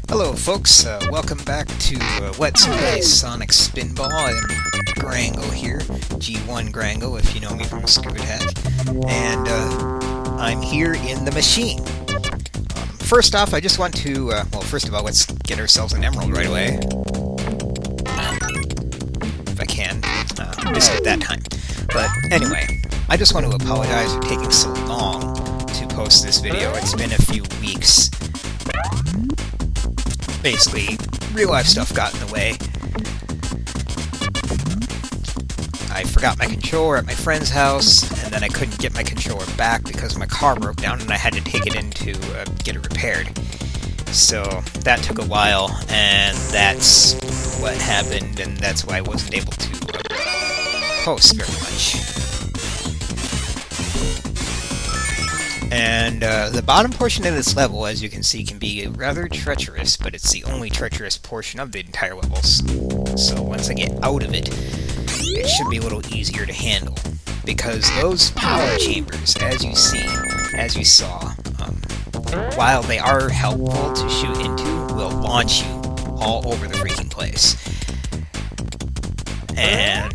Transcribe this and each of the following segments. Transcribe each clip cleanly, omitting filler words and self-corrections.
Hello folks, welcome back to Let's Play Sonic Spinball. I'm Grango here, G1 Grango if you know me from Scuba Hack, and I'm here in the machine. First off, I just want to, well first of all, let's get ourselves an emerald right away. If I can. Missed it that time. But anyway, I just want to apologize for taking so long to post this video. It's been a few weeks. Basically, real life stuff got in the way. I forgot my controller at my friend's house, and then I couldn't get my controller back because my car broke down and I had to take it in to get it repaired. So that took a while, and that's what happened, and that's why I wasn't able to post very much. And the bottom portion of this level, as you can see, can be rather treacherous, but it's the only treacherous portion of the entire levels. So once I get out of it, it should be a little easier to handle. Because those power chambers, as you saw, while they are helpful to shoot into, will launch you all over the freaking place. And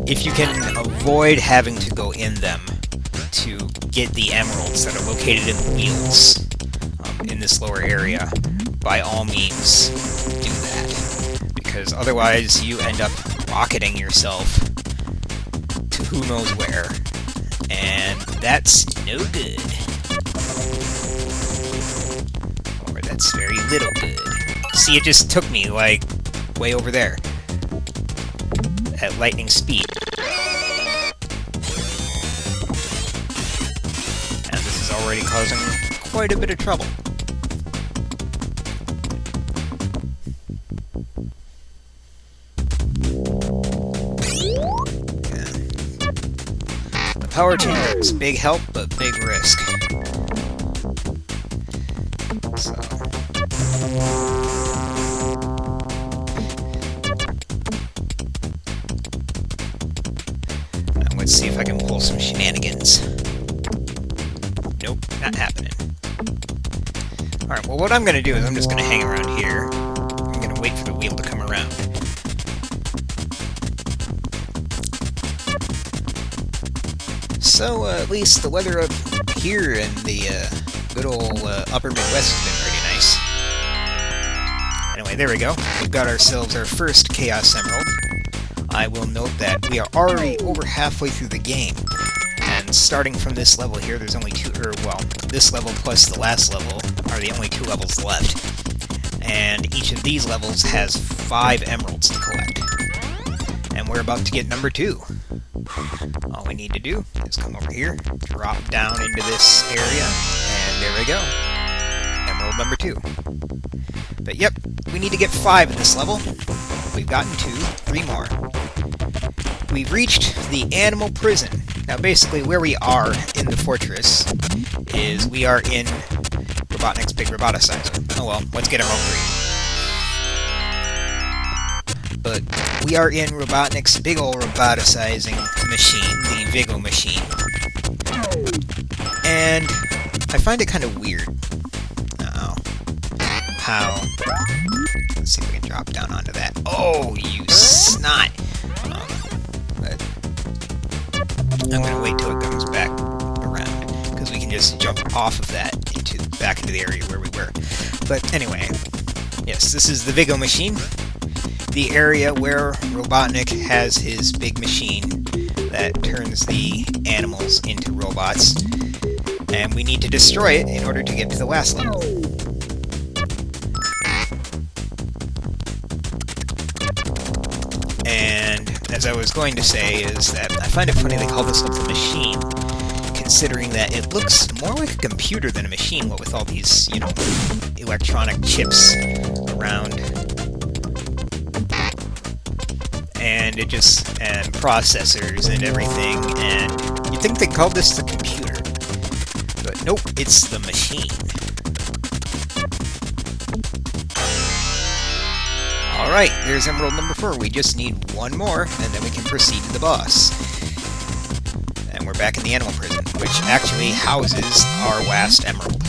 if you can avoid having to go in them to get the emeralds that are located in the wheels in this lower area, by all means do that. Because otherwise you end up rocketing yourself to who knows where, and that's no good. Or that's very little good. See, it just took me, like, way over there at lightning speed. And this is already causing quite a bit of trouble. Yeah. The power chamber is big help, but big risk. So... let's see if I can pull some shenanigans. Nope, not happening. Alright, well what I'm gonna do is I'm just gonna hang around here. I'm gonna wait for the wheel to come around. So, at least the weather up here in the good old upper Midwest has been pretty nice. Anyway, there we go. We've got ourselves our first Chaos Emerald. I will note that we are already over halfway through the game, and starting from this level here, there's only this level plus the last level are the only two levels left, and each of these levels has 5 emeralds to collect, and we're about to get number 2. All we need to do is come over here, drop down into this area, and there we go, emerald number 2. But yep, we need to get 5 in this level. We've gotten 2, 3 more. We've reached the animal prison. Now basically where we are in the fortress is we are in Robotnik's Big Roboticizer. Oh well, let's get Emerald 3. But we are in Robotnik's big ol' roboticizing machine, the Veg-O Machine. And I find it kind of weird. How... let's see if we can drop down onto that. Oh, you snot! But I'm gonna wait till it comes back around, because we can just jump off of that back into the area where we were. But anyway, yes, this is the Veg-O Machine, the area where Robotnik has his big machine that turns the animals into robots, and we need to destroy it in order to get to the last level. And as I was going to say is that I find it funny they call this level a machine, considering that it looks more like a computer than a machine, what with all these, you know, electronic chips around. And it just, and processors and everything, and you'd think they called this the computer. But nope, it's the machine. Alright, there's emerald number 4. We just need 1 more, and then we can proceed to the boss. And we're back in the animal prison, which actually houses our last emerald.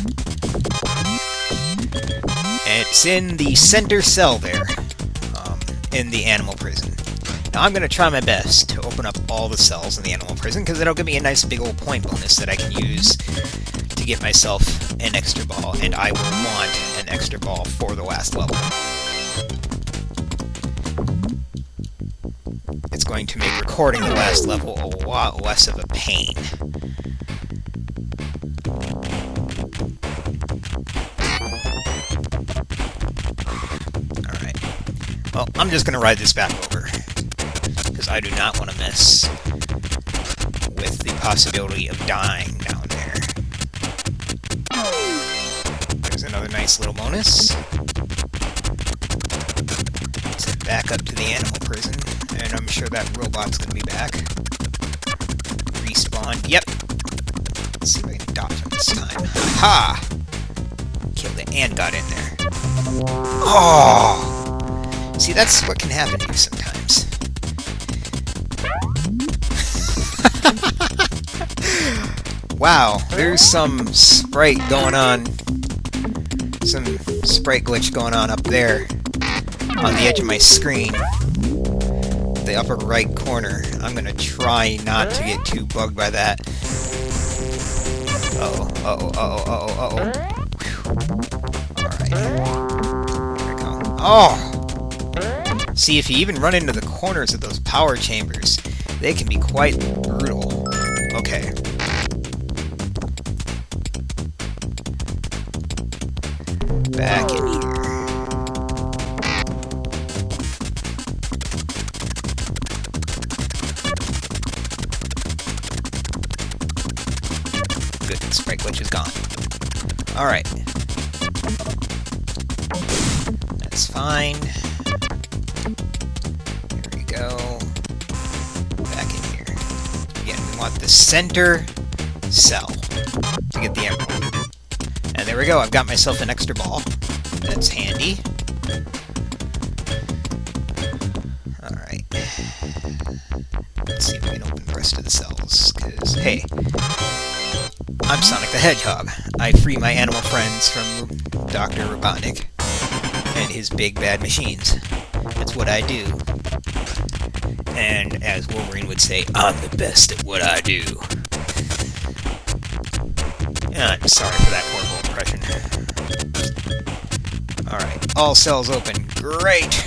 It's in the center cell there, in the animal prison. Now I'm going to try my best to open up all the cells in the animal prison, because that'll give me a nice big old point bonus that I can use to get myself an extra ball, and I will want an extra ball for the last level. It's going to make recording the last level a lot less of a pain. Alright. Well, I'm just going to ride this back over, because I do not want to mess with the possibility of dying down there. There's another nice little bonus. Let's head back up to the animal prison, and I'm sure that robot's going to be back. Respawn. Yep. Let's see if I can dodge him this time. Ha! Killed it and got in there. Oh! See, that's what can happen to you sometimes. Wow, there's some sprite going on. Some sprite glitch going on up there on the edge of my screen. The upper right corner. I'm gonna try not to get too bugged by that. Uh-oh, uh-oh, uh-oh, uh-oh, uh-oh. Alright. There we go. Oh! See, if you even run into the corners of those power chambers, they can be quite brutal. Okay. Back in here. Good, sprite glitch is gone. Alright. That's fine. Here we go. Back in here. Again, we want the center cell to get the emerald. And there we go, I've got myself an extra ball. That's handy. Alright. Let's see if we can open the rest of the cells, because, hey, I'm Sonic the Hedgehog. I free my animal friends from Dr. Robotnik and his big bad machines. That's what I do. And as Wolverine would say, I'm the best at what I do. I'm sorry for that horrible impression. Alright, all cells open. Great!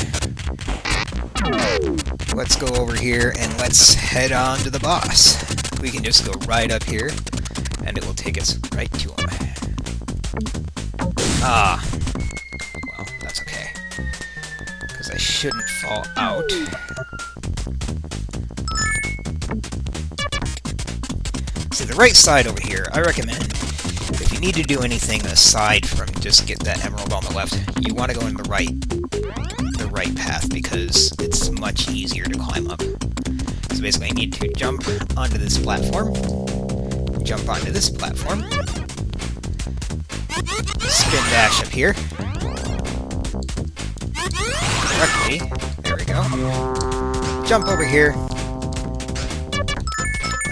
Let's go over here and let's head on to the boss. We can just go right up here, and it will take us right to him. Ah. Well, that's okay. Because I shouldn't fall out. See, the right side over here, I recommend, if you need to do anything aside from just get that emerald on the left, you want to go in the right path, because it's much easier to climb up. So basically I need to jump onto this platform, jump onto this platform, spin dash up here, correctly, there we go, jump over here.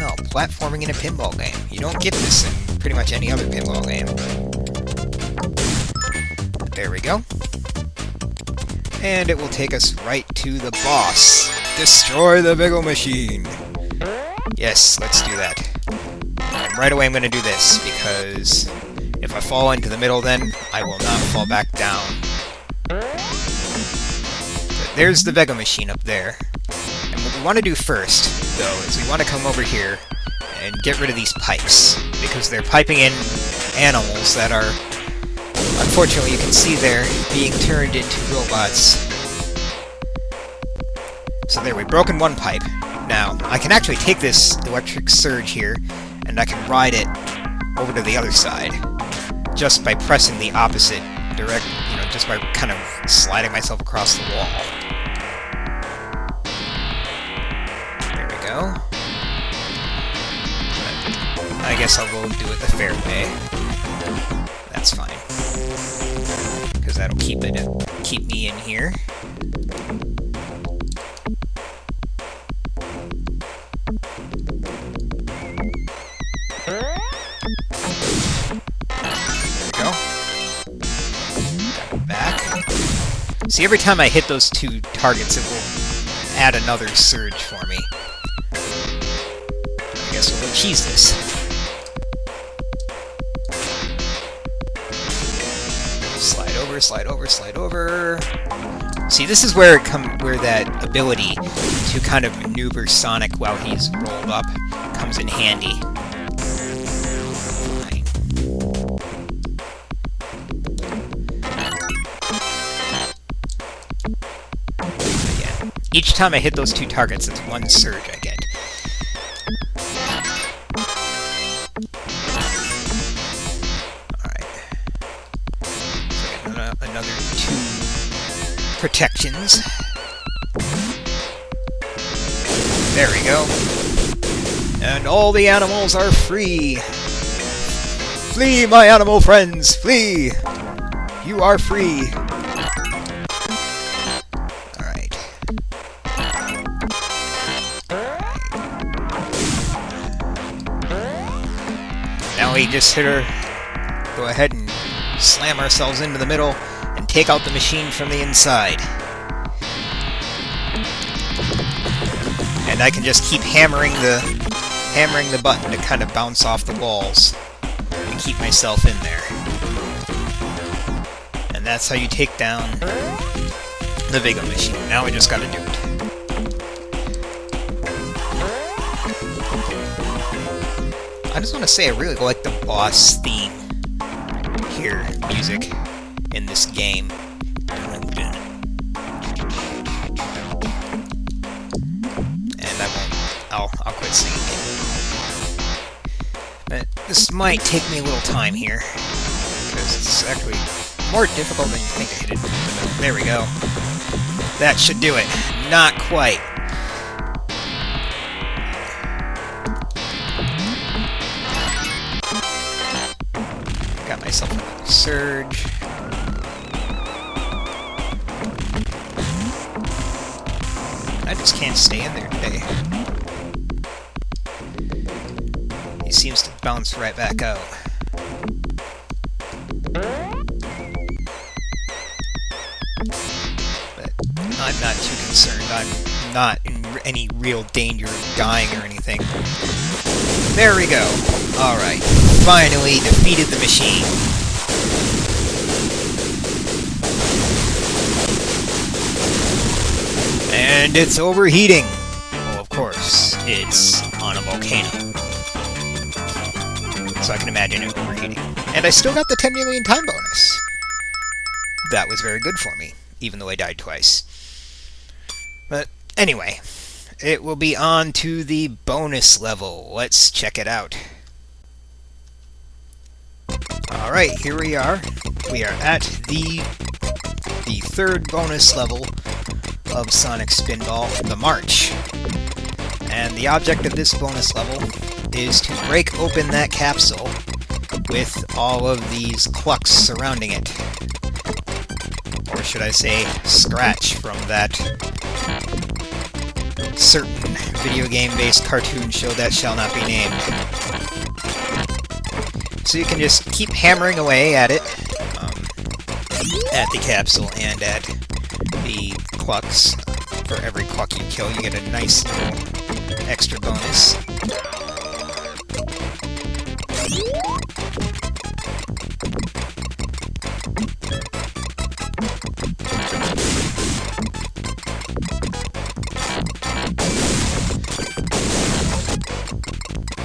Oh, platforming in a pinball game. You don't get this in pretty much any other pinball game. There we go. And it will take us right to the boss. Destroy the Veg-O Machine! Yes, let's do that. And right away I'm going to do this, because if I fall into the middle then, I will not fall back down. But there's the Veg-O Machine up there. And what we want to do first, though, is we want to come over here and get rid of these pipes, because they're piping in animals that are, unfortunately, you can see there, being turned into robots. So there, we've broken one pipe. Now, I can actually take this electric surge here, and I can ride it over to the other side, just by pressing the opposite direct, just by kind of sliding myself across the wall. There we go. I guess I'll go and do it the fair way. That's fine. Because that'll keep me in here. There we go. Got it back. See, every time I hit those two targets, it will add another surge for me. I guess we'll cheese this. Slide over, slide over, slide over. See, this is where that ability to kind of maneuver Sonic while he's rolled up comes in handy. Fine. Yeah. Each time I hit those two targets, it's one surge I get. Another two protections. There we go. And all the animals are free. Flee, my animal friends, flee! You are free. Alright. Now we just go ahead and slam ourselves into the middle and take out the machine from the inside. And I can just keep hammering the button to kind of bounce off the walls and keep myself in there. And that's how you take down the Veg-O Machine. Now we just gotta do it. I just want to say I really like the boss theme here, music, in this game. And I'll quit singing it. But this might take me a little time here, because it's actually more difficult than you think to hit it. There we go. That should do it. Not quite. Got myself another surge. I just can't stay in there today. He seems to bounce right back out. But I'm not too concerned. I'm not in any real danger of dying or anything. There we go. Alright. Finally defeated the machine. And it's overheating. Well, of course, it's on a volcano. So I can imagine it overheating. And I still got the 10 million time bonus. That was very good for me, even though I died twice. But anyway, it will be on to the bonus level. Let's check it out. Alright, here we are. We are at the third bonus level of Sonic Spinball, the March. And the object of this bonus level is to break open that capsule with all of these clucks surrounding it. Or should I say, scratch from that certain video game-based cartoon show that shall not be named. So you can just keep hammering away at it, at the capsule and at the clucks. For every cluck you kill, you get a nice little extra bonus.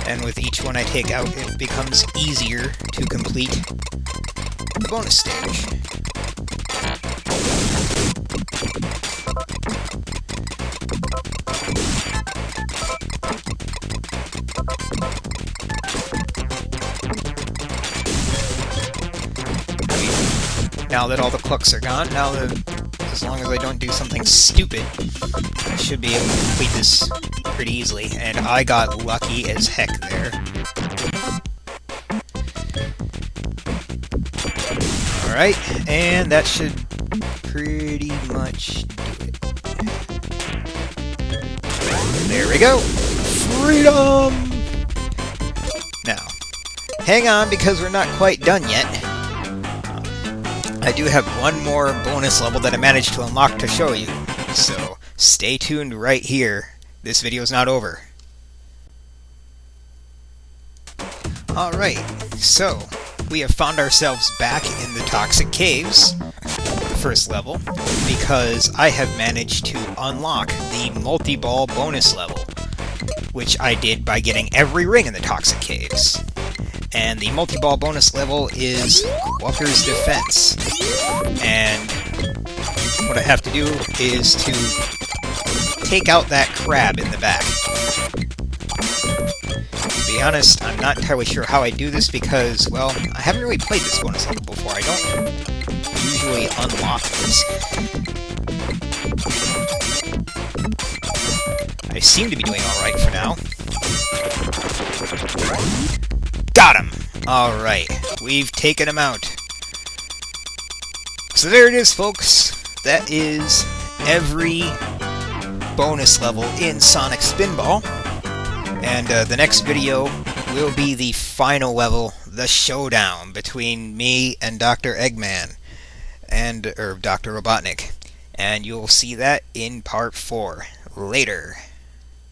And with each one I take out, it becomes easier to complete the bonus stage. Now that all the clucks are gone, as long as I don't do something stupid, I should be able to complete this pretty easily. And I got lucky as heck there. Alright, and that should pretty much do it. There we go! Freedom! Now, hang on because we're not quite done yet. I do have one more bonus level that I managed to unlock to show you, so stay tuned right here. This video's not over. Alright, so we have found ourselves back in the Toxic Caves, the first level, because I have managed to unlock the multi-ball bonus level, which I did by getting every ring in the Toxic Caves. And the multi-ball bonus level is Walker's Defense. And what I have to do is to take out that crab in the back. To be honest, I'm not entirely sure how I do this because, well, I haven't really played this bonus level before. I don't usually unlock this. I seem to be doing alright for now. Got him! Alright, we've taken him out. So there it is, folks. That is every bonus level in Sonic Spinball. And the next video will be the final level, the showdown between me and Dr. Eggman, or Dr. Robotnik. And you'll see that in part 4. Later.